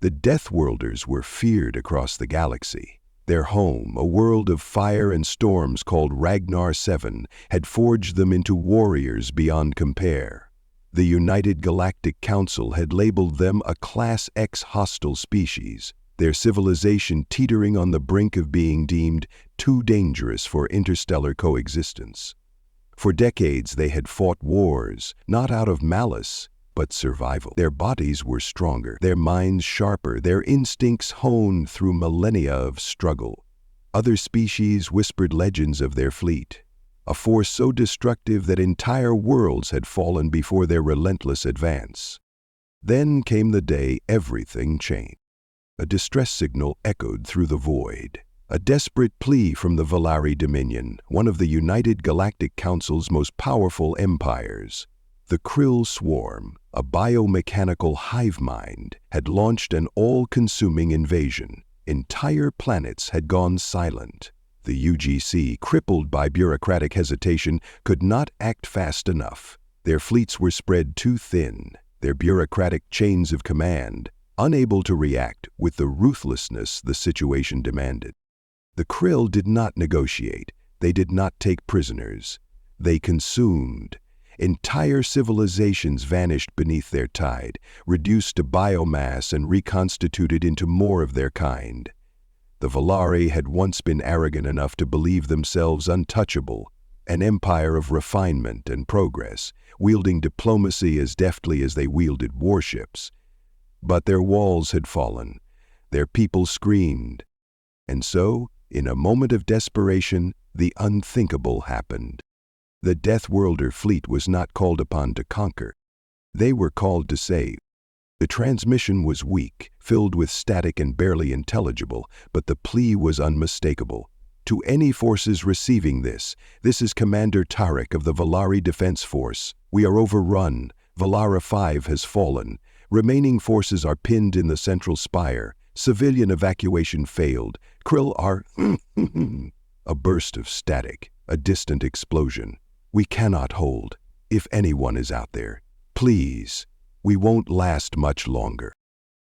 The Deathworlders were feared across the galaxy. Their home, a world of fire and storms called Ragnar 7, had forged them into warriors beyond compare. The United Galactic Council had labeled them a Class X hostile species, their civilization teetering on the brink of being deemed too dangerous for interstellar coexistence. For decades they had fought wars, not out of malice, but survival. Their bodies were stronger, their minds sharper, their instincts honed through millennia of struggle. Other species whispered legends of their fleet, a force so destructive that entire worlds had fallen before their relentless advance. Then came the day everything changed. A distress signal echoed through the void. A desperate plea from the Valari Dominion, one of the United Galactic Council's most powerful empires. The Krill Swarm, a biomechanical hive mind, had launched an all-consuming invasion. Entire planets had gone silent. The UGC, crippled by bureaucratic hesitation, could not act fast enough. Their fleets were spread too thin, their bureaucratic chains of command unable to react with the ruthlessness the situation demanded. The Krill did not negotiate. They did not take prisoners. They consumed. Entire civilizations vanished beneath their tide, reduced to biomass and reconstituted into more of their kind. The Valari had once been arrogant enough to believe themselves untouchable, an empire of refinement and progress, wielding diplomacy as deftly as they wielded warships. But their walls had fallen. Their people screamed. And so, in a moment of desperation, the unthinkable happened. The Deathworlder fleet was not called upon to conquer. They were called to save. The transmission was weak, filled with static and barely intelligible, but the plea was unmistakable. To any forces receiving this is Commander Tarek of the Valari Defense Force. We are overrun. Valara 5 has fallen. Remaining forces are pinned in the central spire. Civilian evacuation failed. Krill are... A burst of static, a distant explosion. We cannot hold. If anyone is out there, please. We won't last much longer.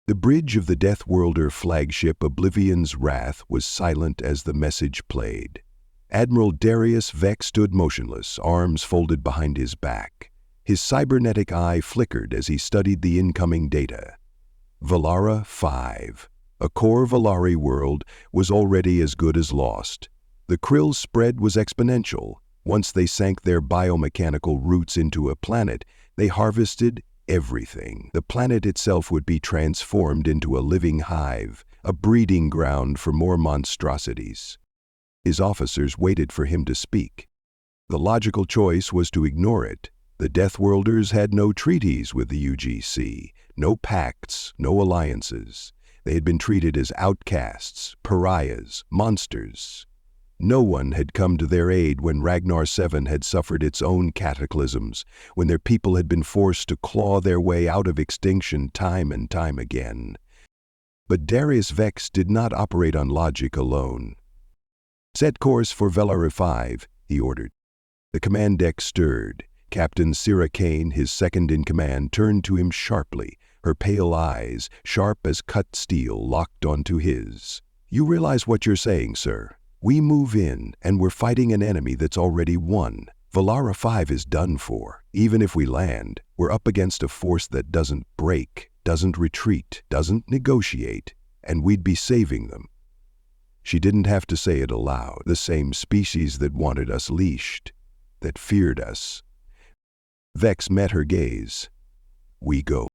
The bridge of the Deathworlder flagship Oblivion's Wrath was silent as the message played. Admiral Darius Vex stood motionless, arms folded behind his back. His cybernetic eye flickered as he studied the incoming data. Valara 5, a core Valari world, was already as good as lost. The Krill's spread was exponential. Once they sank their biomechanical roots into a planet, they harvested everything. The planet itself would be transformed into a living hive, a breeding ground for more monstrosities. His officers waited for him to speak. The logical choice was to ignore it. The Deathworlders had no treaties with the UGC, no pacts, no alliances. They had been treated as outcasts, pariahs, monsters. No one had come to their aid when Ragnar 7 had suffered its own cataclysms, when their people had been forced to claw their way out of extinction time and time again. But Darius Vex did not operate on logic alone. "Set course for Valara 5, he ordered. The command deck stirred. Captain Sira Kane, his second-in-command, turned to him sharply, her pale eyes, sharp as cut steel, locked onto his. "You realize what you're saying, sir? We move in, and we're fighting an enemy that's already won. Valara 5 is done for. Even if we land, we're up against a force that doesn't break, doesn't retreat, doesn't negotiate, and we'd be saving them." She didn't have to say it aloud. The same species that wanted us leashed, that feared us. Vex met her gaze. "We go."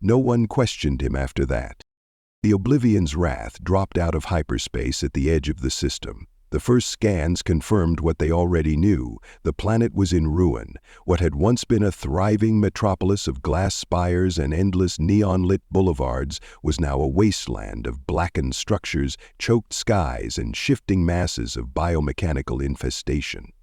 No one questioned him after that. The Oblivion's Wrath dropped out of hyperspace at the edge of the system. The first scans confirmed what they already knew. The planet was in ruin. What had once been a thriving metropolis of glass spires and endless neon-lit boulevards was now a wasteland of blackened structures, choked skies, and shifting masses of biomechanical infestation.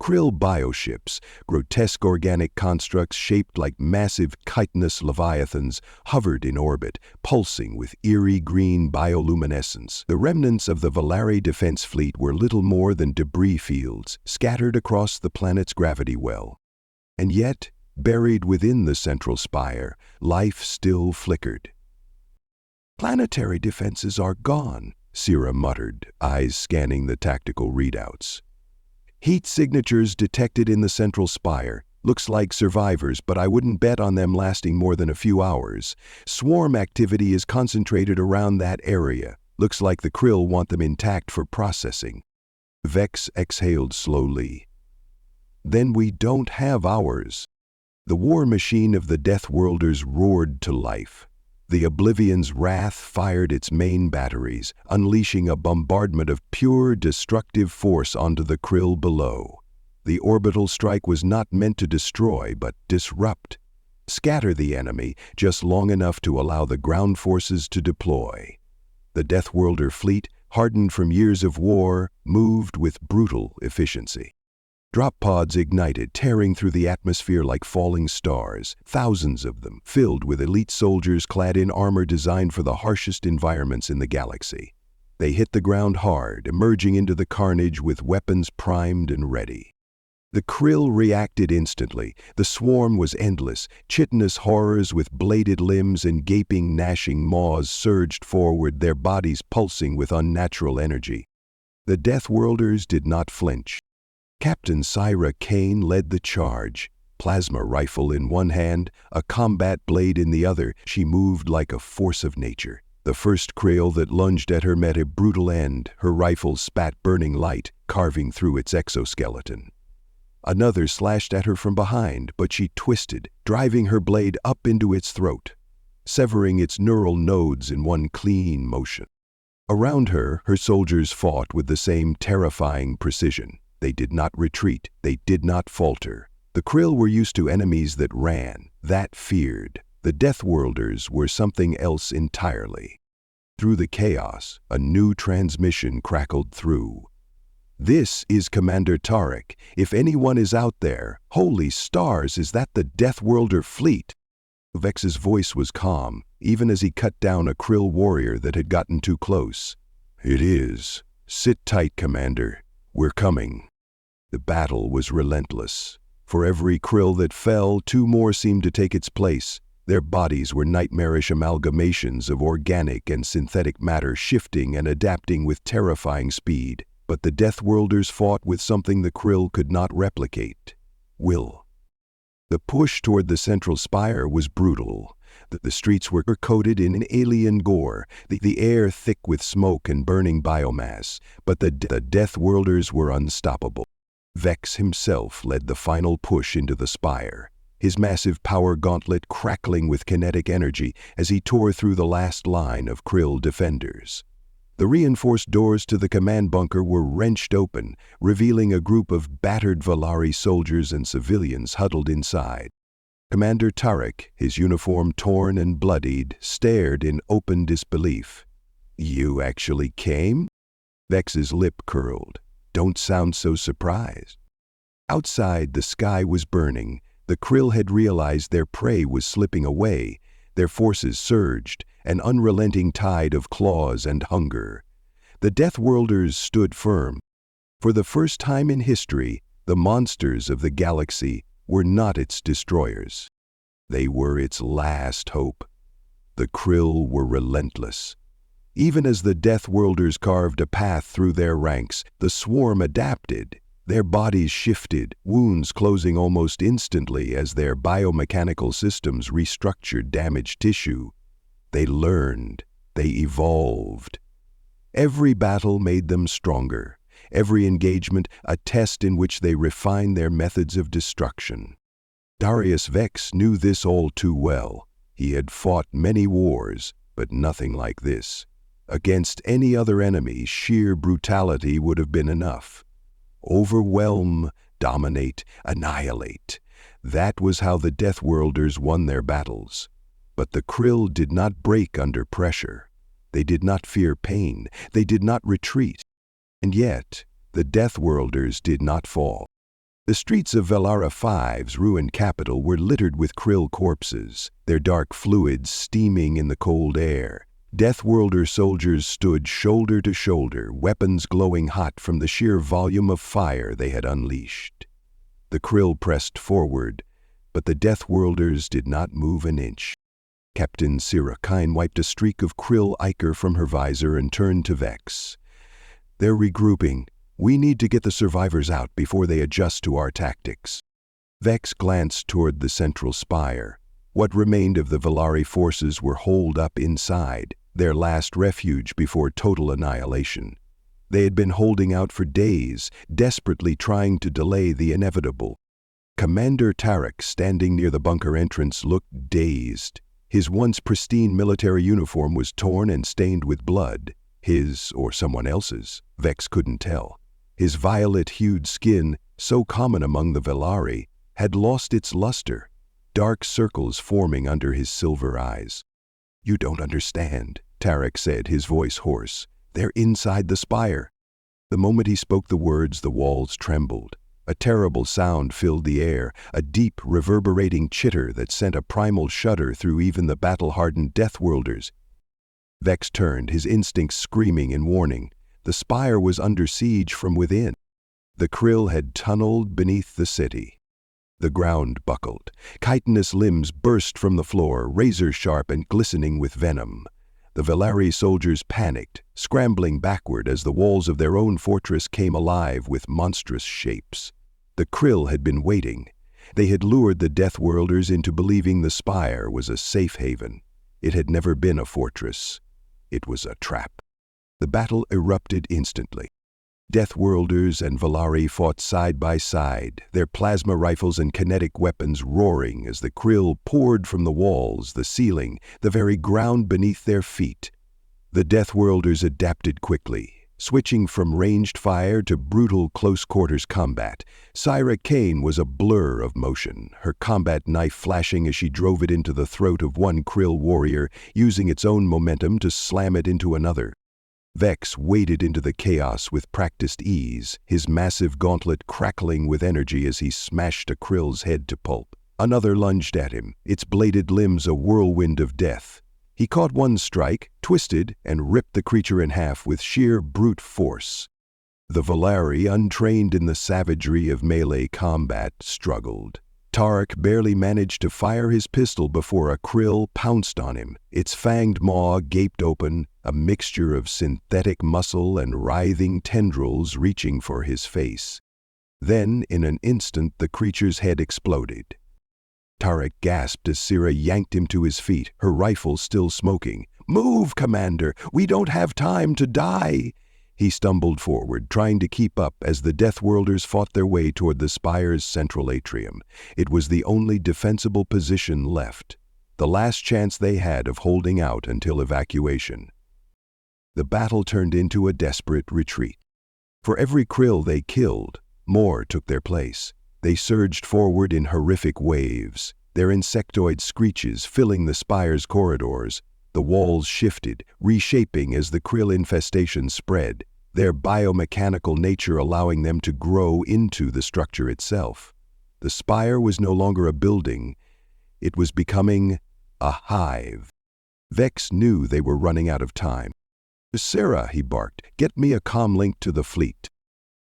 Krill bioships, grotesque organic constructs shaped like massive chitinous leviathans, hovered in orbit, pulsing with eerie green bioluminescence. The remnants of the Valari defense fleet were little more than debris fields, scattered across the planet's gravity well. And yet, buried within the central spire, life still flickered. planetary defenses are gone, Sierra muttered, eyes scanning the tactical readouts. Heat signatures detected in the central spire. Looks like survivors, but I wouldn't bet on them lasting more than a few hours. Swarm activity is concentrated around that area. Looks like the Krill want them intact for processing. Vex exhaled slowly. Then we don't have ours. The war machine of the Deathworlders roared to life. The Oblivion's wrath fired its main batteries, unleashing a bombardment of pure destructive force onto the Krill below. The orbital strike was not meant to destroy, but disrupt. Scatter the enemy just long enough to allow the ground forces to deploy. The Deathworlder fleet, hardened from years of war, moved with brutal efficiency. Drop pods ignited, tearing through the atmosphere like falling stars, thousands of them, filled with elite soldiers clad in armor designed for the harshest environments in the galaxy. They hit the ground hard, emerging into the carnage with weapons primed and ready. The Krill reacted instantly. The swarm was endless. Chitinous horrors with bladed limbs and gaping, gnashing maws surged forward, their bodies pulsing with unnatural energy. The Deathworlders did not flinch. Captain Syra Kane led the charge. Plasma rifle in one hand, a combat blade in the other, she moved like a force of nature. The first Krill that lunged at her met a brutal end. Her rifle spat burning light, carving through its exoskeleton. Another slashed at her from behind, but she twisted, driving her blade up into its throat, severing its neural nodes in one clean motion. Around her, her soldiers fought with the same terrifying precision. They did not retreat, they did not falter. The Krill were used to enemies that ran, that feared. The Deathworlders were something else entirely. Through the chaos, a new transmission crackled through. "This is Commander Tarek. If anyone is out there, holy stars, is that the Deathworlder fleet?" Vex's voice was calm, even as he cut down a Krill warrior that had gotten too close. "It is. Sit tight, Commander. We're coming." The battle was relentless. For every Krill that fell, two more seemed to take its place. Their bodies were nightmarish amalgamations of organic and synthetic matter, shifting and adapting with terrifying speed. But the Deathworlders fought with something the Krill could not replicate: will. The push toward the central spire was brutal. The streets were coated in an alien gore, the air thick with smoke and burning biomass, but the Deathworlders were unstoppable. Vex himself led the final push into the spire, his massive power gauntlet crackling with kinetic energy as he tore through the last line of Krill defenders. The reinforced doors to the command bunker were wrenched open, revealing a group of battered Valari soldiers and civilians huddled inside. Commander Tarek, his uniform torn and bloodied, stared in open disbelief. "You actually came?" Vex's lip curled. "Don't sound so surprised." Outside, the sky was burning. The Krill had realized their prey was slipping away. Their forces surged, an unrelenting tide of claws and hunger. The Deathworlders stood firm. For the first time in history, the monsters of the galaxy were not its destroyers. They were its last hope. The Krill were relentless. Even as the Deathworlders carved a path through their ranks, the swarm adapted. Their bodies shifted, wounds closing almost instantly as their biomechanical systems restructured damaged tissue. They learned. They evolved. Every battle made them stronger. Every engagement a test in which they refined their methods of destruction. Darius Vex knew this all too well. He had fought many wars, but nothing like this. Against any other enemy, sheer brutality would have been enough. Overwhelm, dominate, annihilate. That was how the Deathworlders won their battles. But the Krill did not break under pressure. They did not fear pain. They did not retreat. And yet, the Deathworlders did not fall. The streets of Velara V's ruined capital were littered with Krill corpses, their dark fluids steaming in the cold air. Deathworlder soldiers stood shoulder to shoulder, weapons glowing hot from the sheer volume of fire they had unleashed. The Krill pressed forward, but the Deathworlders did not move an inch. Captain Sirikine wiped a streak of krill ichor from her visor and turned to Vex. "They're regrouping. We need to get the survivors out before they adjust to our tactics." Vex glanced toward the central spire. What remained of the Valari forces were holed up inside, their last refuge before total annihilation. They had been holding out for days, desperately trying to delay the inevitable. Commander Tarek, standing near the bunker entrance, looked dazed. His once pristine military uniform was torn and stained with blood. His or someone else's, Vex couldn't tell. His violet-hued skin, so common among the Valari, had lost its luster, dark circles forming under his silver eyes. "You don't understand," Tarek said, his voice hoarse. "They're inside the spire." The moment he spoke the words, the walls trembled. A terrible sound filled the air, a deep, reverberating chitter that sent a primal shudder through even the battle-hardened Deathworlders. Vex turned, his instincts screaming in warning. The spire was under siege from within. The krill had tunneled beneath the city. The ground buckled. Chitinous limbs burst from the floor, razor-sharp and glistening with venom. The Valari soldiers panicked, scrambling backward as the walls of their own fortress came alive with monstrous shapes. The krill had been waiting. They had lured the Deathworlders into believing the spire was a safe haven. It had never been a fortress. It was a trap. The battle erupted instantly. Deathworlders and Valari fought side by side, their plasma rifles and kinetic weapons roaring as the krill poured from the walls, the ceiling, the very ground beneath their feet. The Deathworlders adapted quickly, switching from ranged fire to brutal close-quarters combat. Syra Kane was a blur of motion, her combat knife flashing as she drove it into the throat of one krill warrior, using its own momentum to slam it into another. Vex waded into the chaos with practiced ease, his massive gauntlet crackling with energy as he smashed a krill's head to pulp. Another lunged at him, its bladed limbs a whirlwind of death. He caught one strike, twisted, and ripped the creature in half with sheer brute force. The Valari, untrained in the savagery of melee combat, struggled. Tarek barely managed to fire his pistol before a krill pounced on him, its fanged maw gaped open, a mixture of synthetic muscle and writhing tendrils reaching for his face. Then, in an instant, the creature's head exploded. Tarek gasped as Sira yanked him to his feet, her rifle still smoking. "Move, Commander! We don't have time to die!" He stumbled forward, trying to keep up as the Deathworlders fought their way toward the spire's central atrium. It was the only defensible position left, the last chance they had of holding out until evacuation. The battle turned into a desperate retreat. For every krill they killed, more took their place. They surged forward in horrific waves, their insectoid screeches filling the spire's corridors. The walls shifted, reshaping as the krill infestation spread, their biomechanical nature allowing them to grow into the structure itself. The spire was no longer a building, it was becoming a hive. Vex knew they were running out of time. "Sarah," he barked, "get me a comm link to the fleet."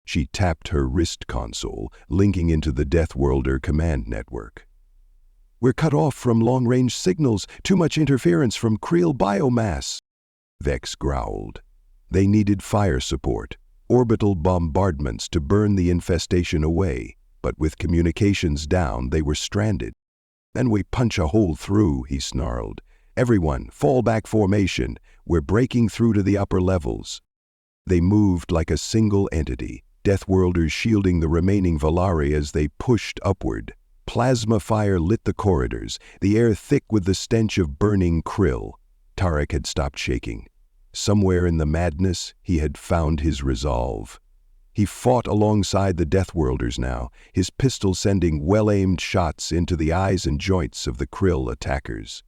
She tapped her wrist console, linking into the Deathworlder command network. "We're cut off from long-range signals, too much interference from krill biomass." Vex growled. They needed fire support, orbital bombardments to burn the infestation away, but with communications down, they were stranded. "Then we punch a hole through," he snarled. "Everyone, fall back formation. We're breaking through to the upper levels." They moved like a single entity, Deathworlders shielding the remaining Valari as they pushed upward. Plasma fire lit the corridors, the air thick with the stench of burning krill. Tarek had stopped shaking. Somewhere in the madness, he had found his resolve. He fought alongside the Deathworlders now, his pistol sending well-aimed shots into the eyes and joints of the krill attackers.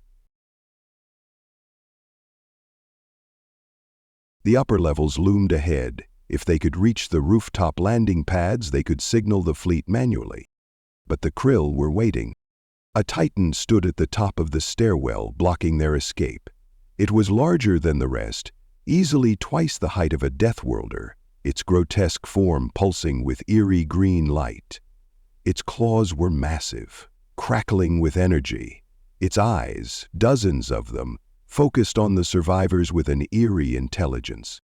The upper levels loomed ahead. If they could reach the rooftop landing pads, they could signal the fleet manually. But the krill were waiting. A titan stood at the top of the stairwell, blocking their escape. It was larger than the rest, easily twice the height of a Deathworlder, its grotesque form pulsing with eerie green light. Its claws were massive, crackling with energy. Its eyes, dozens of them, focused on the survivors with an eerie intelligence.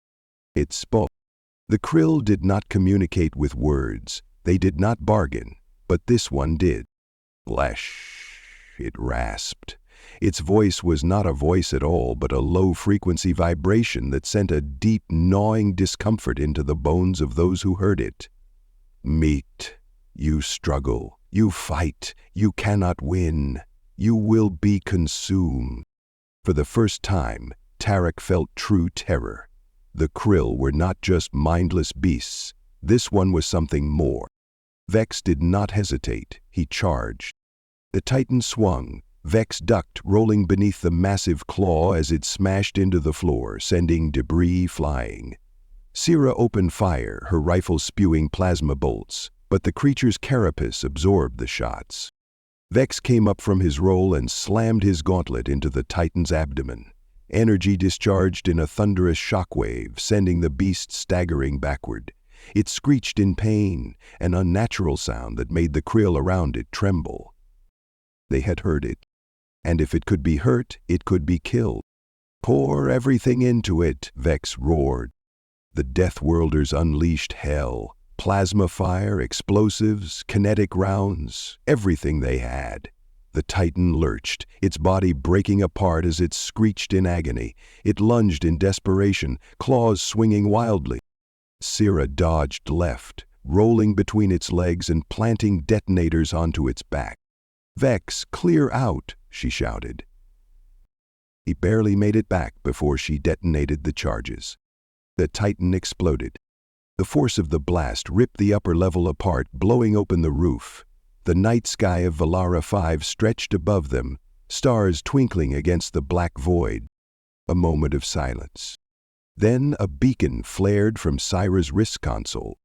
It spoke. The krill did not communicate with words. They did not bargain, but this one did. Flesh, it rasped. Its voice was not a voice at all, but a low-frequency vibration that sent a deep, gnawing discomfort into the bones of those who heard it. Meat, you struggle, you fight, you cannot win. You will be consumed. For the first time, Tarek felt true terror. The krill were not just mindless beasts. This one was something more. Vex did not hesitate. He charged. The Titan swung. Vex ducked, rolling beneath the massive claw as it smashed into the floor, sending debris flying. Sira opened fire, her rifle spewing plasma bolts, but the creature's carapace absorbed the shots. Vex came up from his roll and slammed his gauntlet into the Titan's abdomen. Energy discharged in a thunderous shockwave, sending the beast staggering backward. It screeched in pain, an unnatural sound that made the krill around it tremble. They had heard it. And if it could be hurt, it could be killed. Pour everything into it, Vex roared. The Deathworlders unleashed hell. Plasma fire, explosives, kinetic rounds, everything they had. The Titan lurched, its body breaking apart as it screeched in agony. It lunged in desperation, claws swinging wildly. Sira dodged left, rolling between its legs and planting detonators onto its back. Vex, clear out, she shouted. He barely made it back before she detonated the charges. The Titan exploded. The force of the blast ripped the upper level apart, blowing open the roof. The night sky of Valara 5 stretched above them, stars twinkling against the black void. A moment of silence. Then a beacon flared from Syra's wrist console.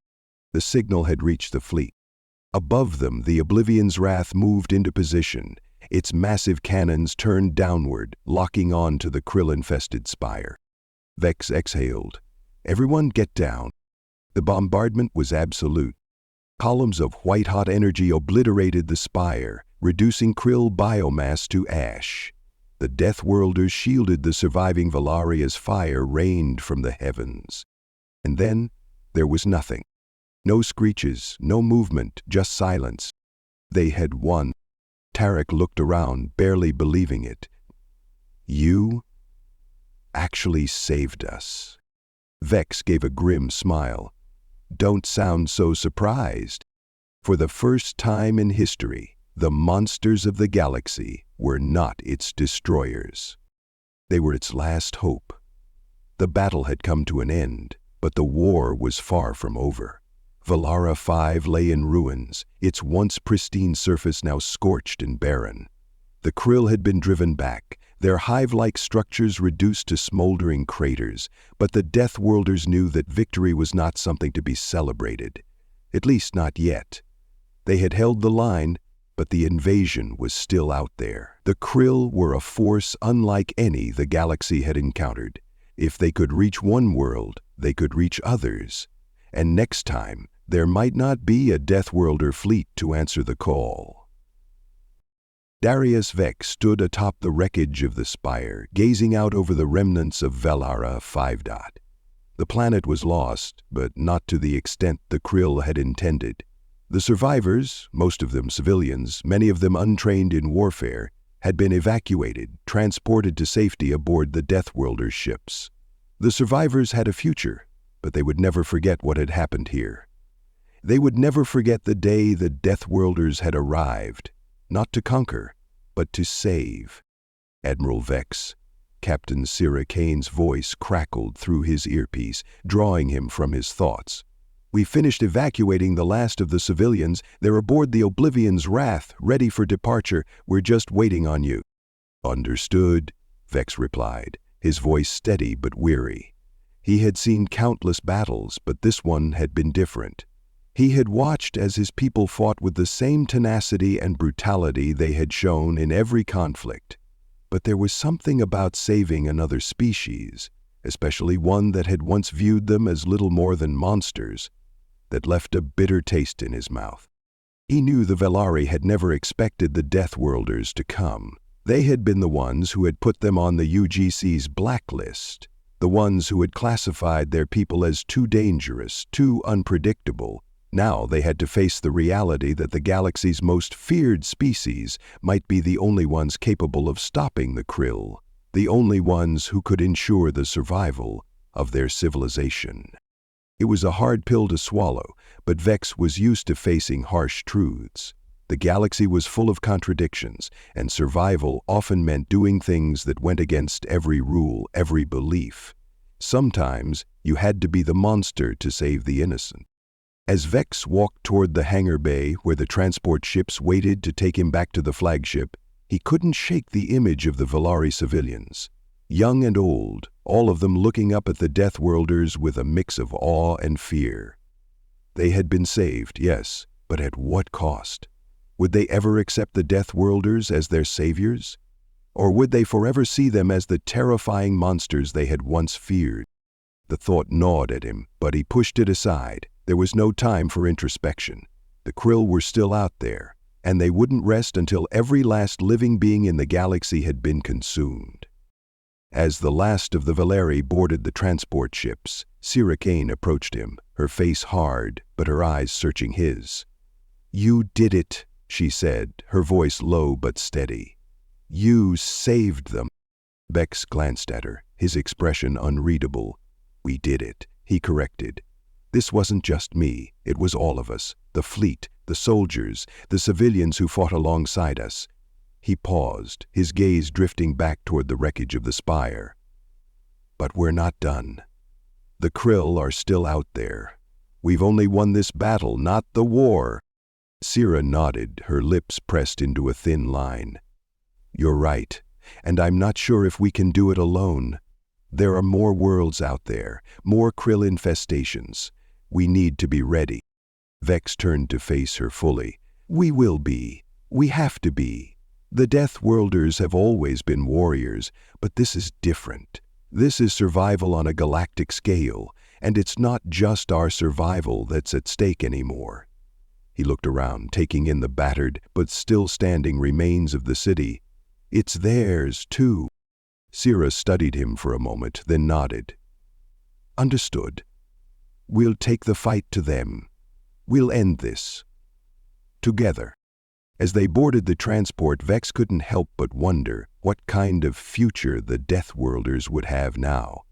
The signal had reached the fleet. Above them, the Oblivion's Wrath moved into position, its massive cannons turned downward, locking on to the krill-infested spire. Vex exhaled. Everyone get down. The bombardment was absolute. Columns of white-hot energy obliterated the spire, reducing krill biomass to ash. The Deathworlders shielded the surviving Valara as fire rained from the heavens. And then there was nothing. No screeches, no movement, just silence. They had won. Tarek looked around, barely believing it. You actually saved us. Vex gave a grim smile. Don't sound so surprised. For the first time in history, the monsters of the galaxy were not its destroyers. They were its last hope. The battle had come to an end, but the war was far from over. Valara 5 lay in ruins, its once pristine surface now scorched and barren. The krill had been driven back, their hive-like structures reduced to smoldering craters, but the Deathworlders knew that victory was not something to be celebrated. At least not yet. They had held the line, but the invasion was still out there. The krill were a force unlike any the galaxy had encountered. If they could reach one world, they could reach others. And next time, there might not be a Deathworlder fleet to answer the call. Darius Vex stood atop the wreckage of the spire, gazing out over the remnants of Valara 5. The planet was lost, but not to the extent the krill had intended. The survivors, most of them civilians, many of them untrained in warfare, had been evacuated, transported to safety aboard the Deathworlder ships. The survivors had a future, but they would never forget what had happened here. They would never forget the day the Deathworlders had arrived, not to conquer, but to save. Admiral Vex, Captain Sira Kane's voice crackled through his earpiece, drawing him from his thoughts. We finished evacuating the last of the civilians. They're aboard the Oblivion's Wrath, ready for departure. We're just waiting on you. Understood, Vex replied, his voice steady but weary. He had seen countless battles, but this one had been different. He had watched as his people fought with the same tenacity and brutality they had shown in every conflict. But there was something about saving another species, especially one that had once viewed them as little more than monsters, that left a bitter taste in his mouth. He knew the Velari had never expected the Deathworlders to come. They had been the ones who had put them on the UGC's blacklist, the ones who had classified their people as too dangerous, too unpredictable. Now they had to face the reality that the galaxy's most feared species might be the only ones capable of stopping the Krill, the only ones who could ensure the survival of their civilization. It was a hard pill to swallow, but Vex was used to facing harsh truths. The galaxy was full of contradictions, and survival often meant doing things that went against every rule, every belief. Sometimes you had to be the monster to save the innocent. As Vex walked toward the hangar bay where the transport ships waited to take him back to the flagship, he couldn't shake the image of the Valari civilians. Young and old, all of them looking up at the Deathworlders with a mix of awe and fear. They had been saved, yes, but at what cost? Would they ever accept the Deathworlders as their saviors? Or would they forever see them as the terrifying monsters they had once feared? The thought gnawed at him, but he pushed it aside. There was no time for introspection. The Krill were still out there, and they wouldn't rest until every last living being in the galaxy had been consumed. As the last of the Valeri boarded the transport ships, Sira Kane approached him, her face hard, but her eyes searching his. "You did it," she said, her voice low but steady. "You saved them." Vex glanced at her, his expression unreadable. "We did it," he corrected. "This wasn't just me, it was all of us, the fleet, the soldiers, the civilians who fought alongside us." He paused, his gaze drifting back toward the wreckage of the spire. "But we're not done. The Krill are still out there. We've only won this battle, not the war." Sira nodded, her lips pressed into a thin line. "You're right, and I'm not sure if we can do it alone. There are more worlds out there, more Krill infestations. We need to be ready." Vex turned to face her fully. "We will be. We have to be. The Deathworlders have always been warriors, but this is different. This is survival on a galactic scale, and it's not just our survival that's at stake anymore." He looked around, taking in the battered but still standing remains of the city. "It's theirs, too." Sira studied him for a moment, then nodded. "Understood. We'll take the fight to them. We'll end this. Together." As they boarded the transport, Vex couldn't help but wonder what kind of future the Deathworlders would have now.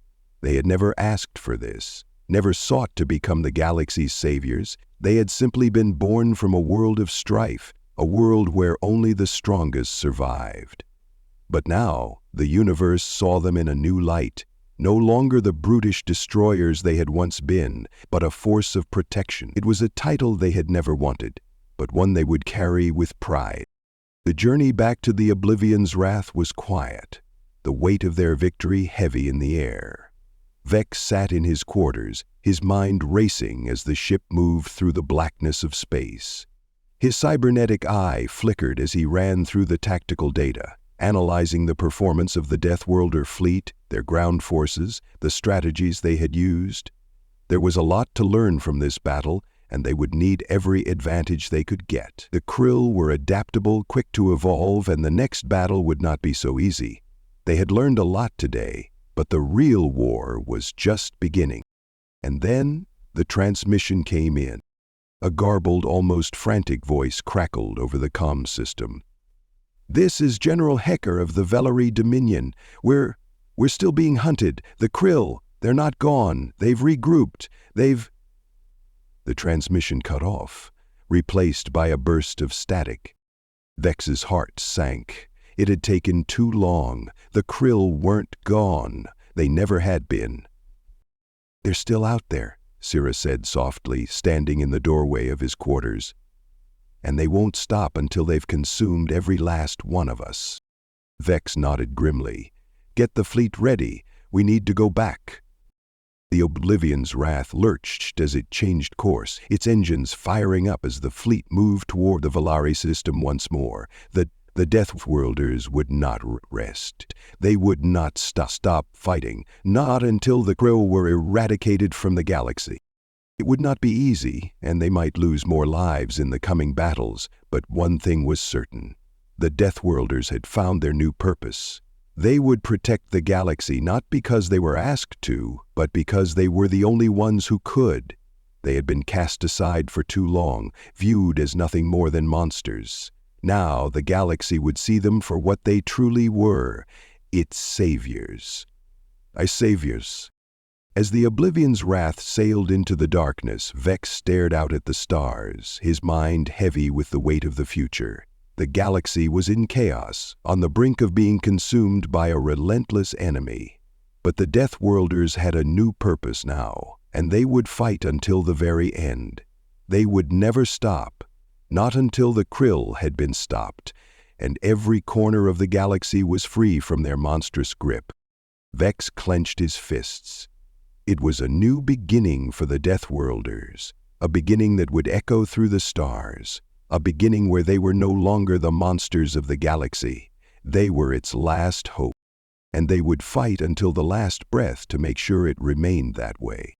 They had never asked for this, never sought to become the galaxy's saviors. They had simply been born from a world of strife, a world where only the strongest survived. But now, the universe saw them in a new light, no longer the brutish destroyers they had once been, but a force of protection. It was a title they had never wanted, but one they would carry with pride. The journey back to the Oblivion's wrath was quiet, the weight of their victory heavy in the air. Vex sat in his quarters, his mind racing as the ship moved through the blackness of space. His cybernetic eye flickered as he ran through the tactical data, analyzing the performance of the Deathworlder fleet, their ground forces, the strategies they had used. There was a lot to learn from this battle, and they would need every advantage they could get. The Krill were adaptable, quick to evolve, and the next battle would not be so easy. They had learned a lot today, but the real war was just beginning. And then the transmission came in. A garbled, almost frantic voice crackled over the comm system. "This is General Hecker of the Velari Dominion. We're still being hunted. The Krill, they're not gone. They've regrouped. The transmission cut off, replaced by a burst of static. Vex's heart sank. It had taken too long. The Krill weren't gone. They never had been. "They're still out there," Sira said softly, standing in the doorway of his quarters. "And they won't stop until they've consumed every last one of us." Vex nodded grimly. "Get the fleet ready. We need to go back." The Oblivion's wrath lurched as it changed course, its engines firing up as the fleet moved toward the Valari system once more. The Deathworlders would not rest. They would not stop fighting, not until the Krill were eradicated from the galaxy. It would not be easy, and they might lose more lives in the coming battles, but one thing was certain. The Deathworlders had found their new purpose. They would protect the galaxy not because they were asked to, but because they were the only ones who could. They had been cast aside for too long, viewed as nothing more than monsters. Now the galaxy would see them for what they truly were, its saviors. Saviors. As the Oblivion's wrath sailed into the darkness, Vex stared out at the stars, his mind heavy with the weight of the future. The galaxy was in chaos, on the brink of being consumed by a relentless enemy. But the Deathworlders had a new purpose now, and they would fight until the very end. They would never stop, not until the Krill had been stopped, and every corner of the galaxy was free from their monstrous grip. Vex clenched his fists. It was a new beginning for the Deathworlders, a beginning that would echo through the stars, a beginning where they were no longer the monsters of the galaxy. They were its last hope, and they would fight until the last breath to make sure it remained that way.